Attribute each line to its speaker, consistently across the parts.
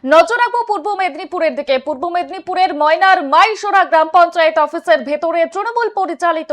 Speaker 1: নজর রাখবো পূর্ব মেদিনীপুরের দিকে। পূর্ব মেদিনীপুরের ময়নার মাইসোরা গ্রাম পঞ্চায়েত অফিসের ভেতরে তৃণমূল পরিচালিত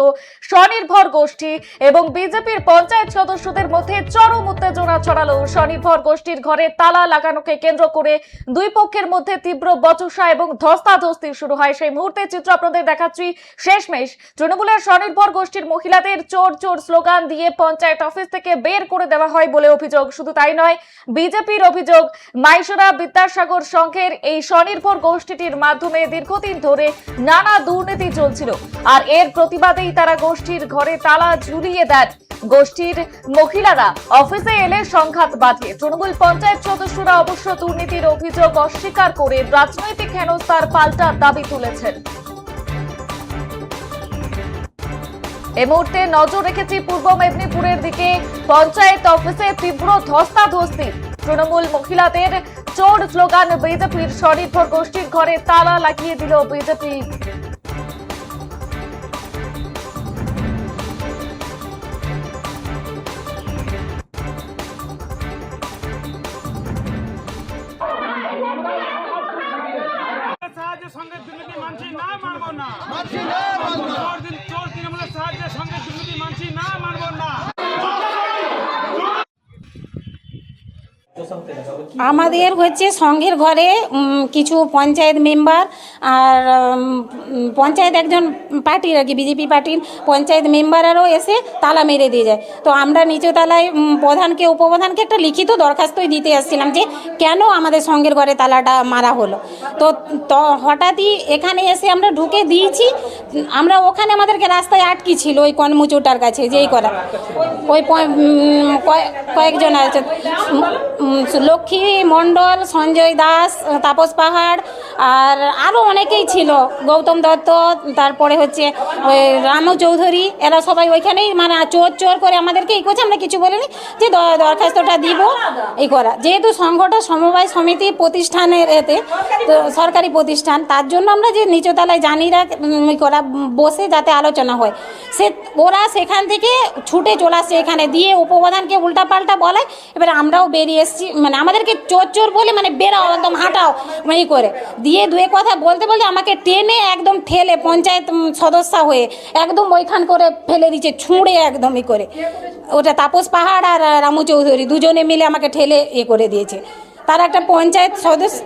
Speaker 1: স্বনির্ভর গোষ্ঠী এবং বিজেপির পঞ্চায়েত সদস্যদের মধ্যে চরম উত্তেজনা ছড়ালো। স্বনির্ভর গোষ্ঠীর ঘরে তালা লাগানোকে কেন্দ্র করে দুই পক্ষের মধ্যে তীব্র বচসা এবং ধস্তাধস্তি শুরু হয়। সেই মুহূর্তে চিত্র আপনাদের দেখাচ্ছি। শেষমেশ তৃণমূলের স্বনির্ভর গোষ্ঠীর মহিলাদের চোর চোর স্লোগান দিয়ে পঞ্চায়েত অফিস থেকে বের করে দেওয়া হয় বলে অভিযোগ। শুধু তাই নয়, বিজেপির অভিযোগ মাইসোরা বিদ্যাসাগর সংঘের এই স্বনির্ভর গোষ্ঠীটির মাধ্যমে দীর্ঘদিন ধরে নানা দুর্নীতি চলছিল, আর এর প্রতিবাদেই তারা গোষ্ঠীর ঘরে তালা ঝুলিয়ে দেন। গোষ্ঠীর মহিলারা অফিসে এলে সংঘাত বাঁধে। তৃণমূল পঞ্চায়েত সদস্যরা অবশ্য দুর্নীতির অভিযোগ অস্বীকার করে রাজনৈতিক হেনস্থার পাল্টা দাবি তুলেছেন। এই মুহূর্তে নজর রেখেছি পূর্ব মেদিনীপুরের দিকে। পঞ্চায়েত অফিসে তীব্র ধস্তাধস্তি, তৃণমূল মহিলাদের চোর স্লোগান, বিজেপির স্বনির্ভর গোষ্ঠীর ঘরে তালা লাগিয়ে দিল বিজেপি।
Speaker 2: সঙ্গে দুর্নীতি মানছি না, মানব না। চোর তৃণমূলের সাহায্যের সঙ্গে দুর্নীতি মানছি না, মানব না।
Speaker 3: আমাদের হচ্ছে সংঘের ঘরে কিছু পঞ্চায়েত মেম্বার আর পঞ্চায়েত একজন পার্টির আর কি বিজেপি পার্টির পঞ্চায়েত মেম্বারেরও এসে তালা মেরে দিয়ে যায়। তো আমরা নিচু তালায় প্রধানকে উপপ্রধানকে একটা লিখিত দরখাস্তই দিতে আসছিলাম যে কেন আমাদের সংঘের ঘরে তালাটা মারা হলো। তো হঠাৎই এখানে এসে আমরা ঢুকে দিয়েছি। আমরা ওখানে আমাদেরকে রাস্তায় আটকি ছিল ওই কনমুচুটার কাছে যেই করা ওই কয়েকজন আছে, লক্ষ্মী মণ্ডল, সঞ্জয় দাস, তাপস পাহাড় আর আরও অনেকেই ছিল, গৌতম দত্ত, তারপরে হচ্ছে ওই রামু চৌধুরী, এরা সবাই ওইখানেই মানে চোর চোর করে আমাদেরকে এই করছে। আমরা কিছু বলিনি যে দরখাস্তটা দিব এই করা, যেহেতু সংঘটা সমবায় সমিতি প্রতিষ্ঠানের এতে তো সরকারি প্রতিষ্ঠান, তার জন্য আমরা যে নিচতলায় জানিরা করা বসে যাতে আলোচনা হয়, ওরা সেখান থেকে ছুটে চলে আসছে এখানে দিয়ে উপপ্রধানকে উল্টাপাল্টা বলে। এবার আমরাও বেরিয়ে এসেছি, মানে আমাদেরকে চোর চোর বলে মানে বেরাও একদম হাঁটাও মানে করে দিয়ে দুয়ে কথা বলতে বলতে আমাকে টেনে একদম ঠেলে পঞ্চায়েত সদস্য হয়ে একদম ওইখান করে ফেলে দিচ্ছে, ছুঁড়ে একদমই করে। ওটা তাপস পাহাড় আর রামু চৌধুরী দুজনে মিলে আমাকে ঠেলে করে দিয়েছে। তার একটা পঞ্চায়েত সদস্য